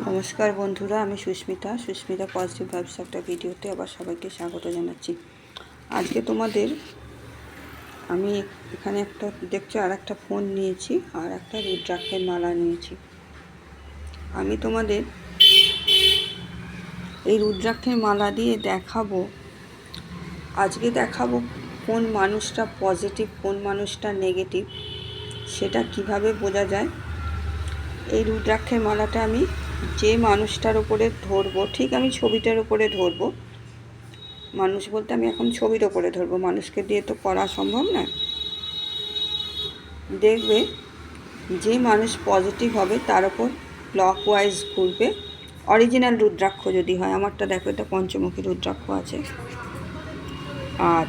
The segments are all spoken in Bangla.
নমস্কার বন্ধুরা, আমি সুস্মিতা পজিটিভ ভাইবস একটা ভিডিওতে আবার সবাইকে স্বাগত জানাচ্ছি। আজকে তোমাদের আমি এখানে একটা দেখছো আর একটা ফোন নিয়েছি আর একটা রুদ্রাক্ষের মালা নিয়েছি। আমি তোমাদের এই রুদ্রাক্ষের মালা দিয়ে দেখাবো কোন মানুষটা পজিটিভ, কোন মানুষটা নেগেটিভ, সেটা কিভাবে বোঝা যায়। এই রুদ্রাক্ষের মালাটা আমি যে মানুষটার উপরে ধরবো, ঠিক আমি ছবিটার উপরে ধরবো। মানুষ বলতে আমি এখন ছবির ওপরে ধরবো, মানুষকে দিয়ে তো করা সম্ভব না। দেখবে যে মানুষ পজিটিভ হবে তার ওপর ক্লকওয়াইজ ঘুরবে। অরিজিনাল রুদ্রাক্ষ যদি হয়, আমারটা দেখো এটা পঞ্চমুখী রুদ্রাক্ষ আছে। আর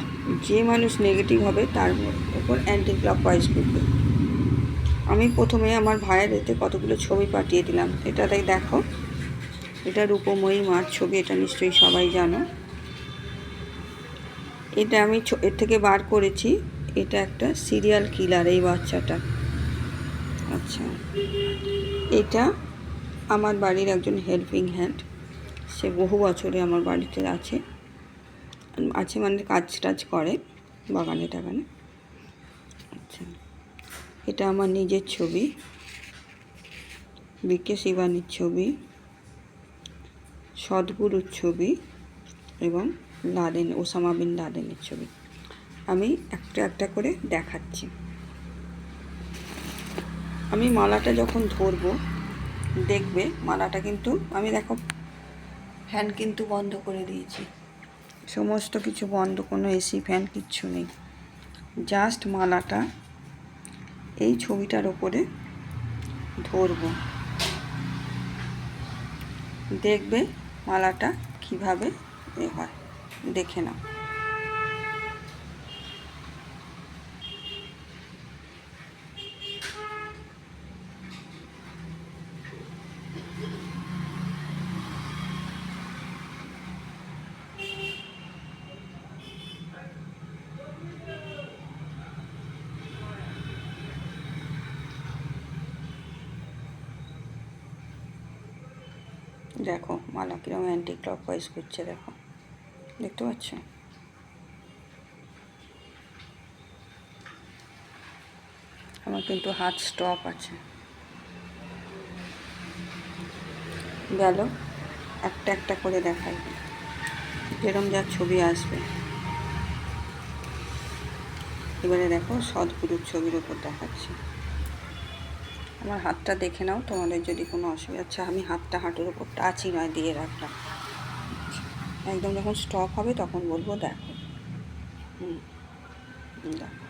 যে মানুষ নেগেটিভ হবে তার ওপর অ্যান্টি ক্লকওয়াইজ ঘুরবে। আমি প্রথমে আমার ভাইয়ের এতে কতগুলো ছবি পাঠিয়ে দিলাম। এটাতেই দেখো, এটা রূপময়ী মার ছবি, এটা নিশ্চয়ই সবাই জানো। এটা আমি এর থেকে বার করেছি, এটা একটা সিরিয়াল কিলার এই বাচ্চাটা। আচ্ছা, এটা আমার বাড়ির একজন হেল্পিং হ্যান্ড, সে বহু বছরে আমার বাড়িতে আছে মানে কাজ টাজ করে বাগানে টাগানে। আচ্ছা, এটা আমার নিজের ছবি, বিকে শিবানীর ছবি, সদ্গুরুর ছবি এবং ওসামা বিন লাদেনের ছবি। আমি একটা একটা করে দেখাচ্ছি। আমি মালাটা যখন ধরবো দেখবে মালাটা কিন্তু আমি দেখো ফ্যান কিন্তু বন্ধ করে দিয়েছি, সমস্ত কিছু বন্ধ, কোনো এসি ফ্যান কিচ্ছু নেই। জাস্ট মালাটা এই ছবিটার ওপরে ধরবো, দেখবে মালাটা কিভাবে হয়, দেখে নাও। দেখো মালা কিরকম অ্যান্টি ক্লকওয়াইজ করছে, দেখো, দেখতে পাচ্ছ? আমার কিন্তু হাত স্টপ আছে। গেল, একটা একটা করে দেখাই, যেরকম যা ছবি আসবে। এবারে দেখো সদ্গুরুর ছবির ওপর দেখাচ্ছি। আমার হাতটা দেখে নাও, তোমাদের যদি কোনো অসুবিধা। আচ্ছা, আমি হাতটা হাঁটুর ওপর টাচই নয় দিয়ে রাখলাম, একদম যখন স্টপ হবে তখন বলবো দেখো। দেখো,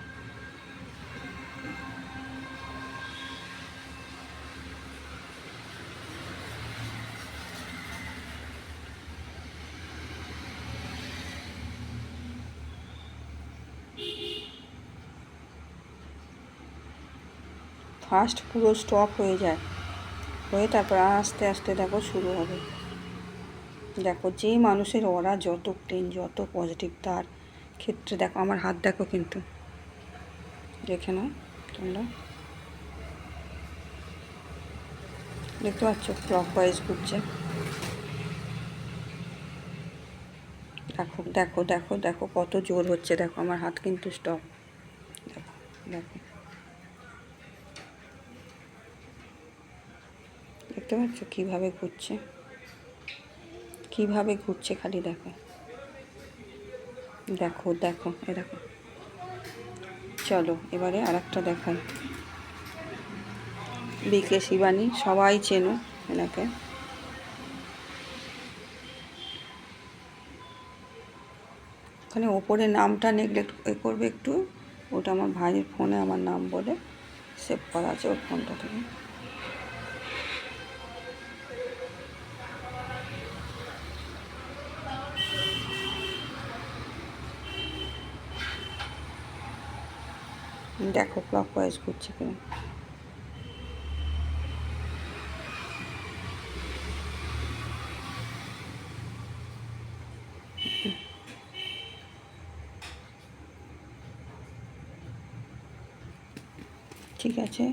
ফার্স্ট পুরো স্টপ হয়ে যায়, হয়ে তারপর আস্তে আস্তে দেখো শুরু হবে। দেখো যে মানুষের ওরা যত ক্লিন, যত পজিটিভ, তার ক্ষেত্রে দেখো আমার হাত দেখো, কিন্তু দেখে নাও তোমরা, দেখতে পাচ্ছ ক্লকওয়াইজ ঘুরছে। দেখো দেখো দেখো দেখো কত জোর হচ্ছে, দেখো আমার হাত কিন্তু স্টপ। দেখো দেখো, দেখতে পাচ্ছ কীভাবে ঘুরছে, কীভাবে ঘুরছে, খালি দেখো দেখো দেখো এ দেখো। চলো এবারে আর একটা দেখাই। বিকে শিবানী, সবাই চেনো এনাকে। ওখানে ওপরে নামটা নেগলেক্ট করবে একটু, ওটা আমার ভাইয়ের ফোনে আমার নাম বলে সেভ করা আছে ওর ফোনটা থেকে। দেখো ক্লকওয়াইজ ঘুরছে কিনা। ঠিক আছে,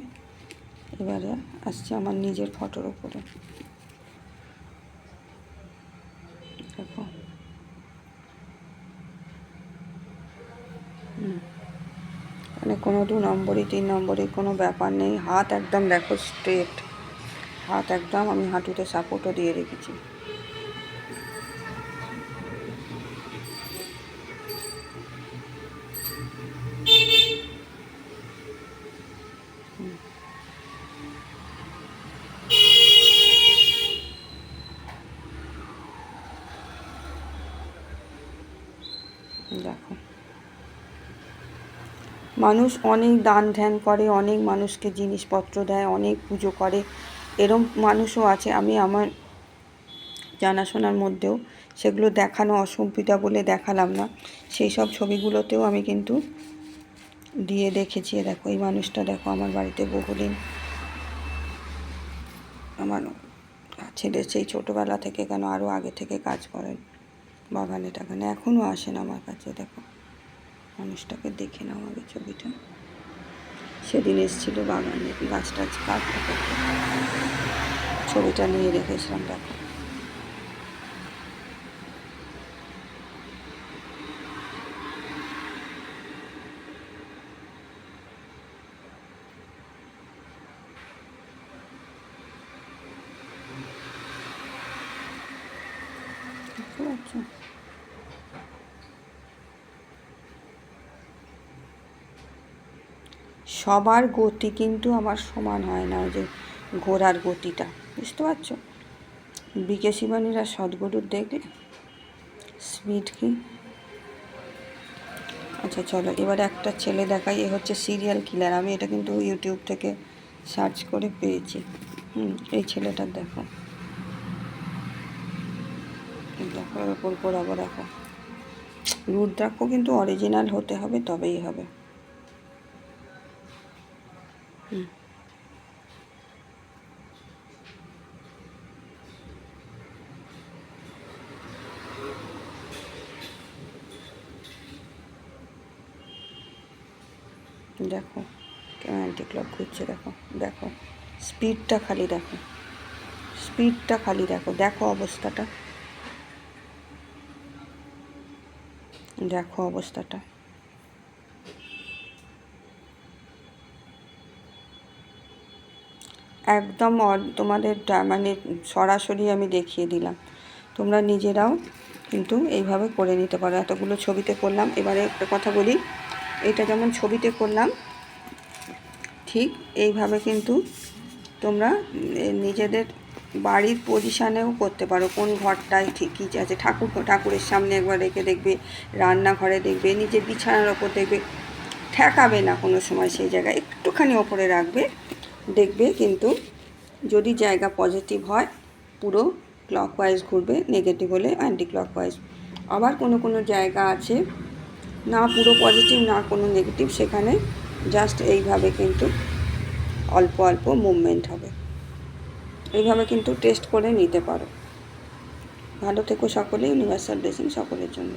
এবারে আসছে আমার নিজের ফটোর উপরে। কোনো 2 নম্বরই 3 নম্বরের কোনো ব্যাপার নেই। হাত একদম দেখো স্ট্রেট, হাত একদম আমি হাঁটুতে সাপোর্টও দিয়ে রেখেছি। দেখো মানুষ অনেক দান ধ্যান করে, অনেক মানুষকে জিনিসপত্র দেয়, অনেক পুজো করে, এরম মানুষও আছে। আমি আমার জানাশোনার মধ্যেও, সেগুলো দেখানো অসুবিধা বলে দেখালাম না। সেই সব ছবিগুলোতেও আমি কিন্তু দিয়ে দেখেছি। দেখো এই মানুষটা দেখো আমার বাড়িতে বহুদিন, আমার ছেলে সেই ছোটোবেলা থেকে কেন আরও আগে থেকে কাজ করেন বাগানে টাগানে, এখনও আসেন আমার কাছে। দেখো মানুষটাকে দেখে নাও আগে ছবিটা, সেদিন এসেছিলো বাগানে গাছ টাছ কাটতে করতে, ছবিটা নিয়ে রেখেছিলাম। দেখো বুঝতে পারছো? সবার গতি কিন্তু আমার সমান হয় না, যে ঘোড়ার গতিটা, বুঝতে পারছো? বিকে শিবানীর আর সদ্গুরুর দেখলে স্পিড কি। আচ্ছা চলো এবার একটা ছেলে দেখাই, এ হচ্ছে সিরিয়াল কিলার। আমি এটা কিন্তু ইউটিউব থেকে সার্চ করে পেয়েছি। এই ছেলেটা দেখো, দেখো এরপর করাবো। দেখো রুদ্রাক্ষ কিন্তু অরিজিনাল হতে হবে, তবেই হবে। দেখো কেমন অ্যান্টি ক্লক ঘুরছে। দেখো দেখো স্পিডটা খালি দেখো, স্পিডটা খালি দেখো, দেখো অবস্থাটা, দেখো অবস্থাটা। একদম তোমাদের মানে সরাসরি আমি দেখিয়ে দিলাম, তোমরা নিজেরাও কিন্তু এইভাবে করে নিতে পারো। এতগুলো ছবিতে করলাম। এবারে একটা কথা বলি, এটা যেমন ছবিতে করলাম ঠিক এইভাবে কিন্তু তোমরা নিজেদের বাড়ির পজিশানেও করতে পারো। কোন ঘরটায় ঠিকই আছে, ঠাকুরের সামনে একবার রেখে দেখবে, রান্নাঘরে দেখবে, নিজের বিছানার ওপর দেখবে, ঠেকাবে না কোনো সময়, সেই জায়গায় একটুখানি ওপরে রাখবে, দেখবে কিন্তু যদি জায়গা পজিটিভ হয় পুরো ক্লকওয়াইজ ঘুরবে, নেগেটিভ হলে অ্যান্টি ক্লকওয়াইজ। আবার কোনো কোনো জায়গা আছে না পুরো পজিটিভ না কোনো নেগেটিভ, সেখানে জাস্ট এইভাবে কিন্তু অল্প অল্প মুভমেন্ট হবে। এইভাবে কিন্তু টেস্ট করে নিতে পারো। ভালো থেকো সকলে। ইউনিভার্সাল ব্লেসিং সকলের জন্য।